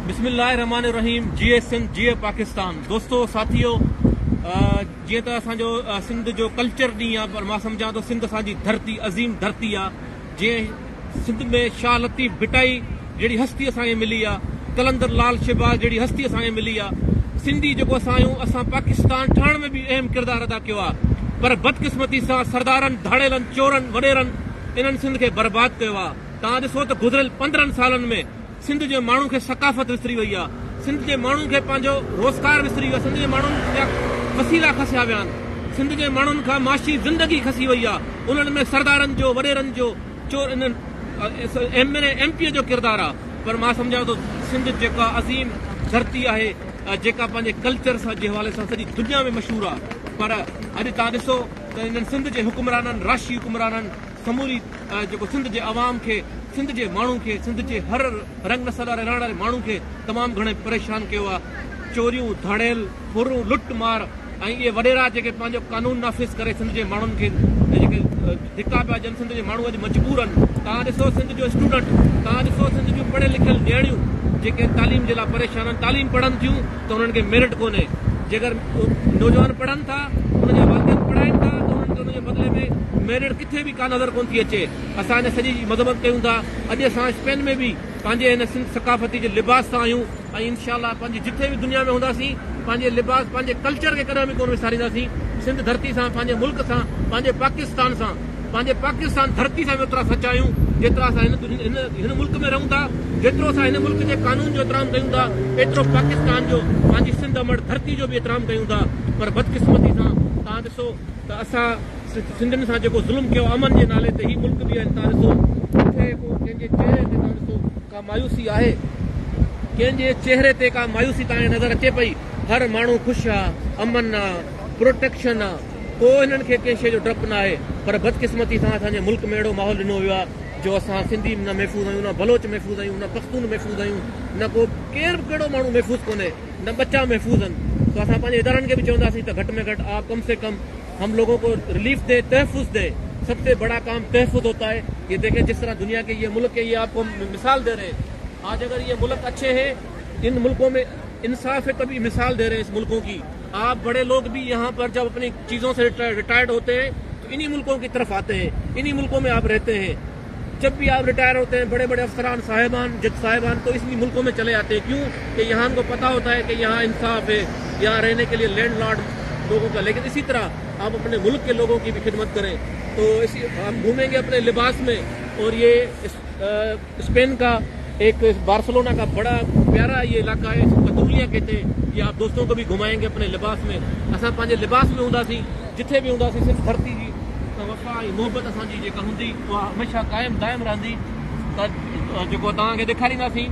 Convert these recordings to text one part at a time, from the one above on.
बिस्मिल्लाहिर्रहमानिर्रहीम। जिए सिंध जिए पाकिस्तान। दोस्तों साथियों, जीअं त असांजो सिंध जो कल्चर ॾींहुं आहे, पर मां सम्झां थो सिंध असांजी धरती अज़ीम धरती आहे। जीअं सिंध में शाह लतीफ़ भिटाई जहिड़ी हस्ती असांखे मिली आहे, कलंदर लाल शहबाज जहिड़ी हस्ती असांखे मिली आहे। सिंधी जेको असां आहियूं, असां पाकिस्तान ठहण में बि अहम किरदारु अदा कयो आहे, पर बदकिस्मती सां सरदारनि, धाड़ेलनि, चोरनि, वॾेरनि इन्हनि सिंध खे बर्बाद कयो आहे। तव्हां ॾिसो त गुज़िरियल 15 सालनि में सिंध जे माण्हू खे सकाफ़त विसरी वई आहे, सिंध जे माण्हुनि खे पंहिंजो रोज़गार विसरी वियो आहे, सिंध जे माण्हुनि जा वसीला खसिया विया आहिनि, सिंध जे माण्हुनि खां माशी ज़िंदगी खसी वई आहे। उन्हनि में सरदारनि जो, वॾेरनि जो, चोर इन्हनि MP जो किरदारु आहे। पर मां सम्झां थो सिंध जेका अज़ीम धरती आहे, जेका पंहिंजे कल्चर सां जे हवाले सां सॼी दुनिया में मशहूरु आहे, पर अॼु तव्हां ॾिसो त इन्हनि सिंध जे हुकुमराननि, राष्ट्रीय हुकुमराननि समूरी जेको सिंध जे अवाम खे, सिंध जे माण्हू खे, सिंध जे हर रंग नसल वारे रहण वारे माण्हू खे तमामु घणे परेशान कयो आहे। चोरियूं, धाड़ेल, फुरूं, लुट मार ऐं इहे वॾेरा जेके पंहिंजो कानून नाफ़िज़ करे सिंध जे माण्हुनि खे जेके धिका पिया ॾियनि, सिंध जे माण्हू अॼु मजबूर आहिनि। तव्हां ॾिसो सिंध जो स्टूडेंट, तव्हां ॾिसो सिंध जूं पढ़ियल लिखियल ॼाणियूं जेके तालीम जे लाइ परेशान आहिनि, तालीम पढ़नि थियूं त उन्हनि खे मेरिट कोन्हे। जेकर नौजवान पढ़नि था, उनजा वालिदैन पढ़ाइनि था, त उन्हनि खे उनजे बदिले में मेरिट किथे बि का नज़र कोन थी अचे। असां हिन सॼी मज़म्मत कयूं था। अॼु असां स्पेन में बि पंहिंजे हिन सिंध सकाफ़ती जे लिबास सां आहियूं ऐं इनशाअल्लाह पंहिंजी जिथे बि दुनिया में हूंदासीं, पंहिंजे लिबास, पंहिंजे कल्चर खे कॾहिं बि कोन विसारींदासीं। सिंध धरती सां, पंहिंजे मुल्क सां, पंहिंजे पाकिस्तान सां, पंहिंजे पाकिस्तान धरती सां एतिरा सचा आहियूं जेतिरा असां हिन मुल्क में रहूं था। जेतिरो असां हिन मुल्क जे कानून जो एतिराम कयूं था, एतिरो पाकिस्तान जो, पंहिंजी सिंध अमड़ धरती जो बि एतिराम कयूं था। पर बदकिस्मती सां तव्हां ॾिसो त असां सिंधियुनि सां जेको ज़ुल्म कयो अमन जे नाले ते, ही मुल्क बि आहिनि। तव्हां ॾिसो किथे कंहिंजे चेहरे ते तव्हां ॾिसो का मायूसी आहे, कंहिंजे चेहरे ते का मायूसी तव्हांखे नज़र अचे पई। हर माण्हू ख़ुशि आहे, अमन आहे, प्रोटेक्शन आहे, को हिननि खे कंहिं शइ जो डपु न आहे। पर बदकिस्मती सां असांजे मुल्क में अहिड़ो माहौल ॾिनो वियो आहे जो असां सिंधी न महफ़ूज़ आहियूं, न बलोच महफ़ूज़ आहियूं, न पख़्तून महफ़ूज़ आहियूं, न को केरु बि कहिड़ो माण्हू महफ़ूज़ कोन्हे, न बच्चा महफ़ूज़ आहिनि। तो असां पंहिंजे इदारनि खे बि चवंदासीं त घटि में घटि आप कम से कम हम लोगों को रिलीफ दे, तहफ़ुज़ दे। सबसे बड़ा काम तहफ़ुज़ होता है। ये देखें जिस तरह दुनिया के ये मुल्क है, ये आपको मिसाल दे रहे हैं। आज अगर ये मुल्क अच्छे हैं, इन मुल्कों में इंसाफ है, तभी मिसाल दे रहे हैं इस मुल्कों की। आप बड़े लोग भी यहाँ पर जब अपनी चीज़ों से रिटायर्ड होते हैं तो इन्हीं मुल्कों की तरफ आते हैं, इन्हीं मुल्कों में आप रहते हैं। जब भी आप रिटायर होते हैं, बड़े बड़े अफसरान साहिबान, जज साहिबान तो इसी मुल्कों में चले आते हैं। क्यों? कि यहाँ उनको पता होता है कि यहाँ इंसाफ है, यहाँ रहने के लिए लैंडलॉर्ड लोगों का। लेकिन इसी तरह आप अपने मुल्क के लोगों की भी खिदमत करें। तो इसी हम घूमेंगे अपने लिबास में, और ये स्पेन का एक बार्सिलोना का बड़ा प्यारा ये इलाका है, कतूलिया कहते हैं। ये आप दोस्तों को भी घुमाएंगे अपने लिबास में। असां पंहिंजे लिबास में हूंदासीं, जिथे भी हूंदासीं, सिर्फ़ु धरती जी वफ़ा ऐं मोहबत असांजी जेका हूंदी उहा हमेशह क़ाइमु दाइमु रहंदी। त जेको तव्हांखे ॾेखारींदासीं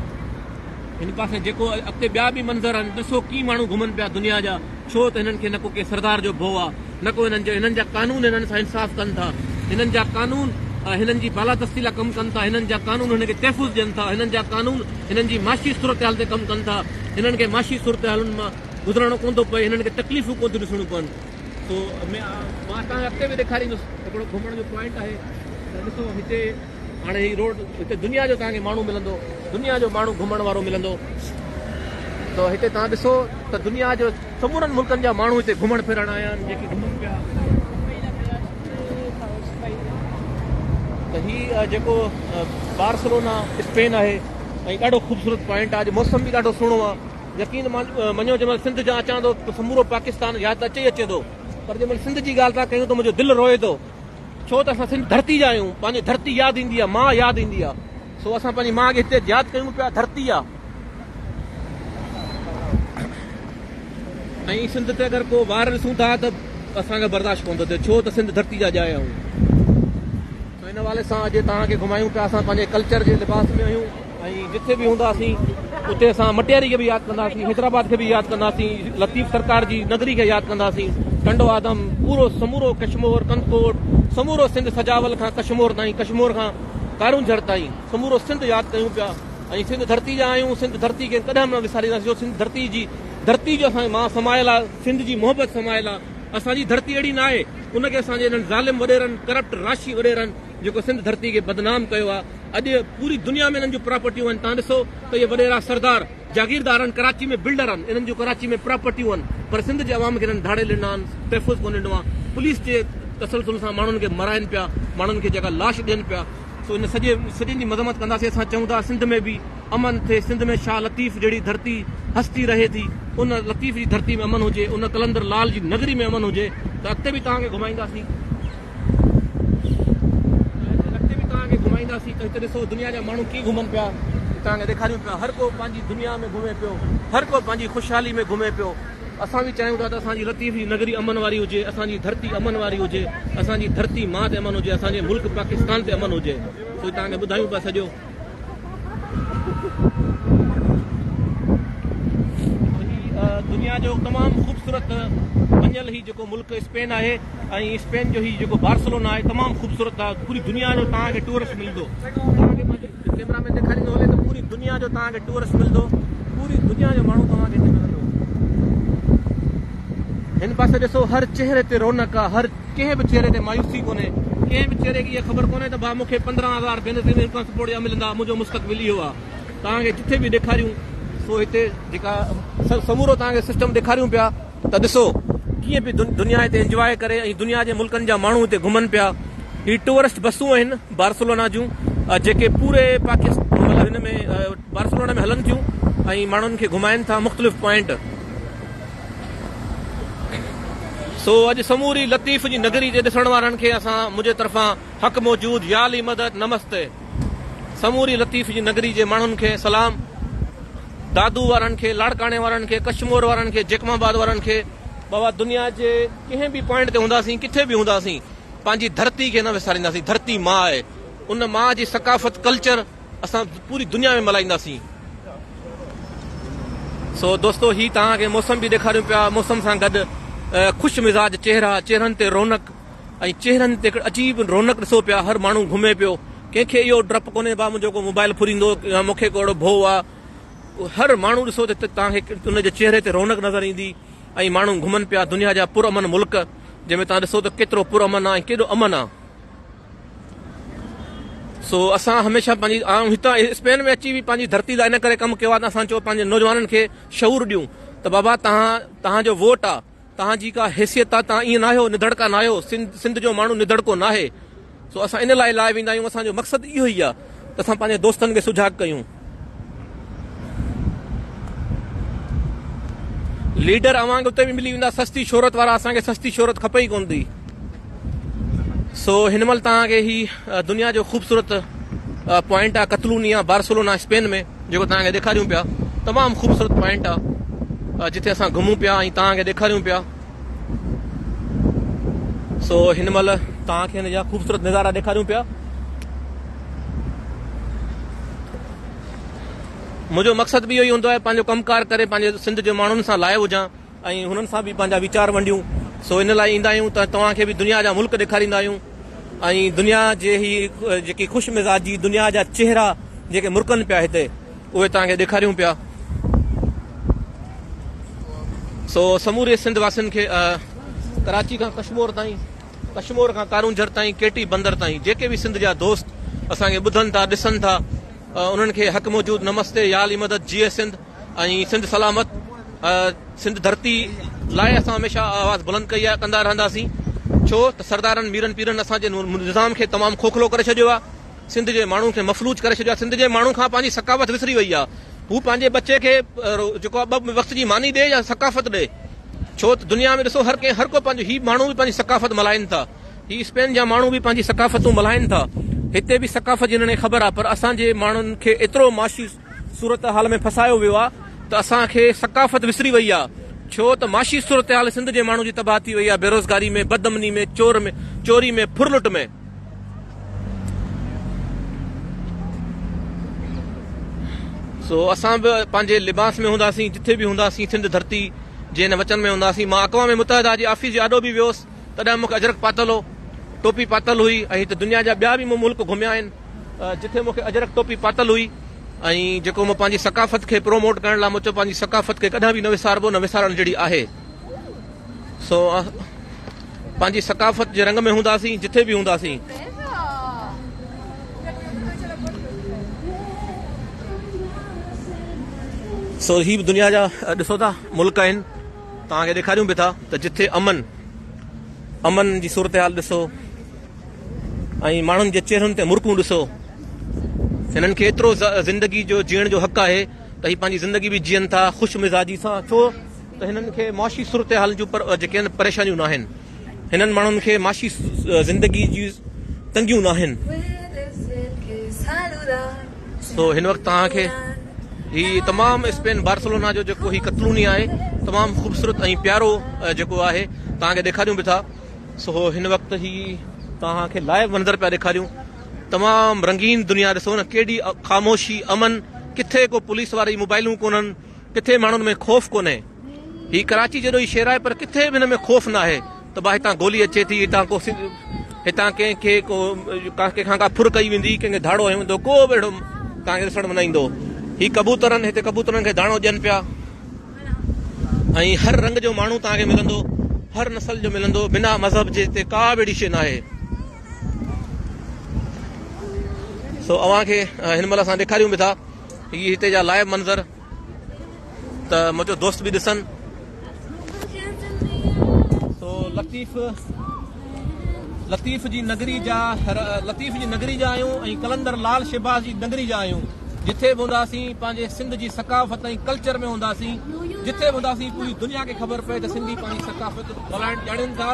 हिन पासे जेको अॻिते ॿिया बि मंज़र आहिनि। ॾिसो कीअं माण्हू घुमनि पिया दुनिया जा, छो त हिननि खे न को के सरदार जो भउ आहे, न को हिननि जा कानून हिननि सां इंसाफ़ कनि था, हिननि जा कानून हिननि जी बालादस्ती लाइ कमु कनि था, हिननि जा कानून हिनखे तहफ़ुज़ ॾियनि था, हिननि जा कानून हिननि जी माशी सूरत हाल ते कमु कनि था, हिननि खे माशी सूरत हालुनि मां गुज़रणो कोन थो पए, हिननि खे तकलीफ़ूं कोन थियूं ॾिसणियूं पवनि। तो मां तव्हांखे अॻिते बि ॾेखारींदुसि हिकिड़ो घुमण जो पॉइंट आहे। त ॾिसो हिते हाणे हीअ रोड, हिते दुनिया जो तव्हांखे माण्हू मिलंदो, दुनिया जो माण्हू घुमण वारो मिलंदो। तो हिते तव्हां ॾिसो त दुनिया जो समूरनि मुल्कनि जा माण्हू हिते घुमण फिरण आया आहिनि, जेके घुमनि पिया। त हीअ जेको बार्सिलोना स्पेन आहे ऐं ॾाढो ख़ूबसूरत पॉइंट आहे। अॼु मौसम बि ॾाढो सुहिणो आहे। यकीन मञो जंहिंमहिल सिंध जा अचां थो त समूरो पाकिस्तान यादि त अचे ई अचे थो, पर जंहिंमहिल सिंध जी ॻाल्हि था कयूं त मुंहिंजो दिलि रोए थो। छो त असां सिंध धरती जा आहियूं, पंहिंजी धरती यादि ईंदी आहे, मां यादि ईंदी आहे। सो असां पंहिंजी माउ खे हिते यादि कयूं पिया, धरती आहे। ऐं सिंध ते अगरि को वार ॾिसूं था त असांखे बर्दाश्त कोन थो थिए, छो त सिंध धरती जा ॼाए आहियूं। हिन हवाले सां अॼु तव्हांखे घुमायूं पिया। असां पंहिंजे कल्चर जे लिबास में आहियूं ऐं जिथे बि हूंदासीं उते असां मटियारी खे बि यादि कंदासीं, हैदराबाद खे बि यादि कंदासीं, लतीफ़ सरकार जी नगरी खे यादि कंदासीं, टंडो आदम, पूरो समूरो कश्मीर, कंदकोट, समूरो सिंध, सजावल खां कश्मीर ताईं, कश्मीर खां कारूंझर ताईं समूरो सिंध यादि कयूं पिया। ऐं सिंध धरती जा आहियूं, सिंध धरती खे कॾहिं न विसारींदासीं। जो सिंध धरती जो असांजे मां समायल आहे, सिंध जी मोहबत समायल आहे। असांजी धरती अहिड़ी न आहे, उनखे असांजे हिननि ज़ालिम वॾेरनि, करप्ट राशी वॾेरनि जेको सिंध धरती खे बदनाम कयो आहे। अॼु पूरी दुनिया में इन्हनि जूं प्रॉपर्टियूं आहिनि। तव्हां ॾिसो त इहे वॾेरा सरदार जागीरदार आहिनि, कराची में बिल्डर आहिनि, इन्हनि जूं कराची में प्रॉपर्टियूं आहिनि, पर सिंध जे अवाम खे इन्हनि धाड़े ॾिना आहिनि, तहफ़ुज़ कोन ॾिनो आहे। पुलिस जे तसलसल सां माण्हुनि खे मराइनि पिया, माण्हुनि खे जेका लाश ॾियनि पिया। सो इन सॼे जी मज़म्मत कंदासीं। असां चऊं था सिंध में बि अमन थिए, सिंध में शाह लतीफ़ जहिड़ी धरती हस्ती रहे थी, उन लतीफ़ जी धरती में अमन हुजे, उन कलंदर लाल जी नगरी में अमन हुजे। त अॻिते बि तव्हांखे घुमाईंदासीं, त हिते ॾिसो दुनिया जा माण्हू कीअं घुमनि पिया, तव्हांखे ॾेखारियूं पिया। हर को पंहिंजी दुनिया में घुमे पियो, हर को पंहिंजी ख़ुशहाली में घुमे पियो। असां बि चाहियूं था त असांजी लतीफ़ जी नगरी अमन वारी हुजे, असांजी धरती अमन वारी हुजे, असांजी धरती मां ते अमन हुजे, असांजे मुल्क पाकिस्तान ते अमन हुजे। सो तव्हांखे ॿुधायूं पिया सॼो। दुनिया जो तमामु ख़ूबसूरत बणियल ही जेको मुल्क स्पेन आहे, ऐं स्पेन जो ही जेको बार्सिलोना आहे तमामु ख़ूबसूरत आहे। पूरी दुनिया जो तव्हांखे टूरिस्ट मिलंदो, तव्हांखे कैमरा में ॾेखारींदो हले त पूरी दुनिया जो तव्हांखे टूरिस्ट मिलंदो, पूरी दुनिया जो माण्हू तव्हांखे हिते मिलंदो। हिन पासे ॾिसो, हर चेहरे ते रौनक आहे, हर कंहिं बि चेहरे ते मायूसी कोन्हे, कंहिं बि चेहरे खे इहा ख़बर कोन्हे त भाउ मूंखे 15,000 बेनिफिट खां सपोर्ट जा मिलंदा, मुंहिंजो मुस्तक़बिल इहो आहे। तव्हांखे जिथे बि ॾेखारियूं सो हिते जेका समूरो तव्हांखे सिस्टम ॾेखारियूं पिया त ॾिसो कीअं बि दुनिया हिते इंजॉय करे, ऐं दुनिया जे मुल्कनि जा माण्हू हिते घुमनि पिया। ही टूरिस्ट बसूं आहिनि बार्सिलोना जूं, जेके पूरे पाकिस्तान मतिलबु हिन में बार्सिलोना में हलनि थियूं ऐं माण्हुनि खे घुमाइनि था मुख़्तलिफ़ पॉइंट। सो अॼु समूरी लतीफ़ जी नगरी जे ॾिसण वारनि खे असां मुंहिंजे तरफ़ां हक़ मौजूद याली मदद नमस्ते। समूरी लतीफ़ जी नगरी जे माण्हुनि खे सलाम, दादू वारनि खे, लाड़काणे वारनि खे, कश्मीर वारनि खे, जेकमाबाद वारनि खे। बाबा दुनिया जे कंहिं बि पॉइंट ते हूंदासीं, किथे बि हूंदासीं, पंहिंजी धरती खे न विसारींदासीं। धरती मां आहे, उन मां जी सकाफ़त कल्चर असां पूरी दुनिया में मल्हाईंदासीं। सो दोस्तो, ही तव्हांखे मौसम बि ॾेखारियूं पिया, मौसम सां गॾु ख़ुशि मिज़ाज चेहरा, चेहरनि ते रौनक, ऐं चेहरनि ते अजीब रौनक ॾिसो पिया। हर माण्हू घुमे पियो, कंहिंखे इहो डपु कोन्हे भाउ मुंहिंजो को मोबाइल फुरींदो या मूंखे को अहिड़ो भउ आहे। हर माण्हू ॾिसो त तव्हांखे उनजे चेहरे ते रौनक नज़र ईंदी, ऐं माण्हू घुमनि पिया। दुनिया जा पुरअमन मुल्क जंहिंमें तव्हां ॾिसो त केतिरो पुरअमन आहे ऐं केॾो अमन आहे। सो असां हमेशह पंहिंजी हितां स्पेन में अची बि पंहिंजी धरती लाइ इन करे कमु कयो आहे त असां चयो पंहिंजे नौजवाननि खे शऊर ॾियूं त बाबा तव्हांजो वोट आहे, तव्हांजी का हैसियत आहे, तव्हां ईअं न आहियो निधड़का न आहियो, सिंध जो माण्हू निधड़को न आहे। सो असां इन लाइ वेंदा आहियूं, असांजो मक़सदु इहो ई आहे त असां पंहिंजे दोस्तनि खे सुझाग कयूं। लीडर अवांखे उते बि मिली वेंदा, सस्ती शोहरत वारा, असांखे सस्ती शोहरत खपे ई कोन थी। सो हिन महिल तव्हांखे ही दुनिया जो ख़ूबसूरत पॉइंट आहे कतलूनिया बार्सिलोना स्पेन में, जेको तव्हांखे ॾेखारियूं पिया। तमामु ख़ूबसूरत पॉइंट आहे जिथे असां घुमूं पिया ऐं तव्हांखे ॾेखारियूं पिया। सो हिन महिल तव्हांखे हिन जा ख़ूबसूरत नज़ारा ॾेखारियूं पिया। मुंहिंजो मक़सदु बि इहो ई हूंदो आहे पंहिंजो कमकार करे पंहिंजे सिंध जे माण्हुनि सां लाइ हुजां ऐं हुननि सां बि पंहिंजा वीचार वंडियूं। सो इन लाइ ईंदा आहियूं त तव्हांखे बि दुनिया जा मुल्क ॾेखारींदा आहियूं, ऐं दुनिया जे ही जेकी ख़ुशि मिज़ाजी दुनिया जा चेहरा जेके मुर्कनि पिया हिते, उहे तव्हांखे ॾेखारियूं पिया। सो समूरे सिंध वासियुनि खे कराची खां कश्मीर ताईं, कश्मीर खां कारूंझर ताईं, केटी बंदर ताईं, जेके बि सिंध जा दोस्त असांखे ॿुधनि था, ॾिसनि था, उन्हनि खे हक़ मौजूद नमस्ते, याली मदद, जीए सिंध ऐं सिंध सलामत। सिंध धरती लाइ असां हमेशह आवाज़ बुलंद कंदा रहंदासीं, छो त सरदारनि मीरनि पीरनि असांजे निज़ाम खे तमामु खोखलो करे छॾियो आहे, सिंध जे माण्हू खे मफ़लूज करे छॾियो आहे। सिंध जे माण्हू खां पंहिंजी सकाफ़त विसरी वई आहे। हू पंहिंजे बचे खे जेको आहे 2 वक़्त जी मानी ॾे या सकाफ़त ॾे, छो त दुनिया में ॾिसो हर को पंहिंजो ही माण्हू बि पंहिंजी सकाफ़त मल्हाइनि था, ही स्पेन जा माण्हू बि पंहिंजी सकाफ़तूं मल्हाइनि था। हिते बि सकाफ़त जी हिननि खे ख़बर आहे, पर असांजे माण्हुनि खे एतिरो माशी सूरत हाल में फसायो वियो आहे त असांखे सकाफ़त विसरी वई आहे, छो त माशी सूरत हाल सिंध जे माण्हू जी तबाह थी वई आहे, बेरोज़गारी में, बदअमनी में, चोरी में, फुरलुट में। सो असां बि पंहिंजे लिबास में हूंदासीं, जिथे बि हूंदासीं, सिंध धरती जे हिन वचन में हूंदासीं। मां अक़वाम मुतहदा जी ऑफिस जे आॾो बि वियोसि, तॾहिं मूंखे अजरक पातल हो, टोपी पातल हुई, ऐं हिते दुनिया जा ॿिया बि मूं मुल्क घुमिया आहिनि जिथे मूंखे अजरक टोपी पातल हुई। ऐं जेको मूं पंहिंजी सकाफ़त खे प्रोमोट करण लाइ मूं चयो पंहिंजी सकाफ़त खे कॾहिं बि न विसारबो, न विसारण जहिड़ी आहे। सो पंहिंजी सकाफ़त जे रंग में हूंदासीं, जिथे बि हूंदासीं। सो ही बि दुनिया जा ॾिसो था मुल्क आहिनि, तव्हांखे ॾेखारियूं बि था त जिथे अमन जी सूरत हाल ॾिसो ऐं माण्हुनि जे चेहरनि ते मुर्कूं ॾिसो। हिननि खे एतिरो ज़िंदगी जो जीअण जो हक़ आहे त ही पंहिंजी ज़िंदगी बि जीअनि था ख़ुशि मिज़ाजी सां, छो त हिननि खे माशी सूरत हाल जूं जेके आहिनि परेशानियूं न आहिनि, हिननि माण्हुनि खे माशी ज़िंदगी जी तंगियूं न आहिनि। सो हिन वक़्तु तव्हांखे ही तमामु स्पेन बार्सिलोना जो जेको ही कतलूनी आहे तमामु ख़ूबसूरत ऐं प्यारो जेको आहे तव्हांखे ॾेखारियूं बि था। सो हिन वक़्तु ही तव्हांखे लाइव मंज़र पिया ॾेखारियूं, तमामु रंगीन दुनिया ॾिसो न, केॾी ख़ामोशी अमन, किथे को पुलिस वारी मोबाइलूं कोन्हनि, किथे माण्हुनि में ख़ौफ़ कोन्हे। ही कराची जहिड़ो ई शहर आहे पर किथे बि हिन में ख़ौफ़ न आहे त भाई हितां गोली अचे थी, हितां कंहिंखे खां का फुर कई वेंदी, कंहिंखे धाड़ो हयो वेंदो, को बि अहिड़ो तव्हांखे ॾिसण में न ईंदो। ही कबूतरनि, हिते कबूतरनि खे दाणो ॾियनि पिया ऐं हर रंग जो माण्हू तव्हांखे मिलंदो, हर नस्ल जो मिलंदो, बिना मज़हब जे हिते का बि अहिड़ी शइ न आहे। सो अव्हांखे हिन महिल असां ॾेखारियूं बि था ही हिते जा लाइव मंज़र, त मुंहिंजो दोस्त बि ॾिसनि। सो लतीफ़ जी नगरी जा आहियूं ऐं कलंदर लाल शहबाज़ जी नगरी जा आहियूं। जिथे बि हूंदासीं पंहिंजे सिंध जी सकाफ़त ऐं कल्चर में हूंदासीं, जिथे बि हूंदासीं पूरी दुनिया खे ख़बर पए त सिंधी पंहिंजी सकाफ़त ॻाल्हाइण ॼाणनि था।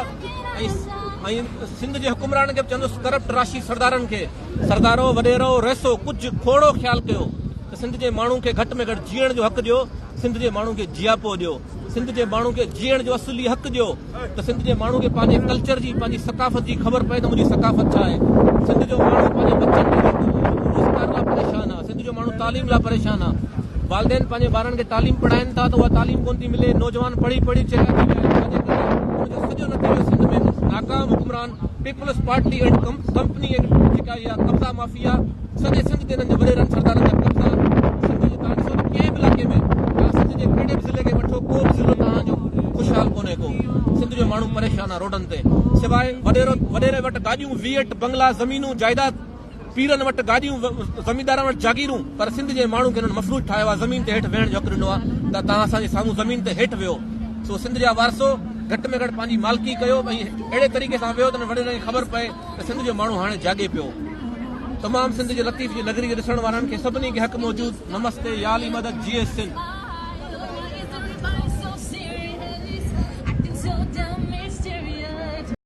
ऐं सिंध जे हुकुमरान खे बि चवंदुसि करप्ट राशी सरदारनि खे, सरदारो वॾेरो रहिसो कुझु खोड़ो ख़्यालु कयो त सिंध जे माण्हू खे घटि में घटि जीअण जो हक़ ॾियो, सिंध जे माण्हू खे जियापो ॾियो, सिंध जे माण्हू खे जीअण जो असुली हक़ ॾियो, त सिंध जे माण्हू खे पंहिंजे कल्चर जी, पंहिंजी सकाफ़त जी ख़बर पए त मुंहिंजी सकाफ़त छा आहे। सिंध जो माण्हू पंहिंजे बचनि खे रोज़गार लाइ परेशान आहे, सिंध जो माण्हू तालीम लाइ परेशान आहे। वालदेन पंहिंजे ॿारनि खे तालीम पढ़ाइनि था त उहा तालीम कोन थी मिले, नौजवान पढ़ी चेला थी विया आहिनि, सॼो नतीजो सिंध में नाकाम हुकुमरान पीपल्स पार्टी एंड कंपनी जेका इहा कब्ज़ा माफ़िया सॼे सिंध ते हिननि जे वॾेरनि सरदारनि जा कब्ज़ा। सिंध जे तव्हां ॾिसो त कंहिं बि इलाइक़े में, सिंध जे कहिड़े बि ज़िले खे वठो, को बि ज़िलो तव्हांजो ख़ुशहाल कोन्हे को। सिंध जो माण्हू परेशान आहे रोडनि ते, सवाइ वॾेरे वटि गाॾियूं, वीएट बंगला, ज़मीनूं जाइदाद, पीरनि वटि गाॾियूं, ज़मीनदारनि वटि जागीरूं, पर सिंध जे माण्हू खे हिननि मफ़लूज ठाहियो आहे, ज़मीन ते हेठि वेहण जो हक़ ॾिनो आहे त तव्हां असांजे साम्हूं ज़मीन ते हेठि वियो। सो सिंध जा वारसो घटि में घटि पंहिंजी मालिकी कयो ऐं अहिड़े तरीक़े सां वियो त वॾेरनि खे ख़बर पए त सिंध जो माण्हू हाणे जागे पियो। तमामु सिंध जे लतीफ़ जी नगरी ॾिसण वारनि खे सभिनी खे हक़ मौजूदु। नमस्ते, या अली मदद, GS सिंध।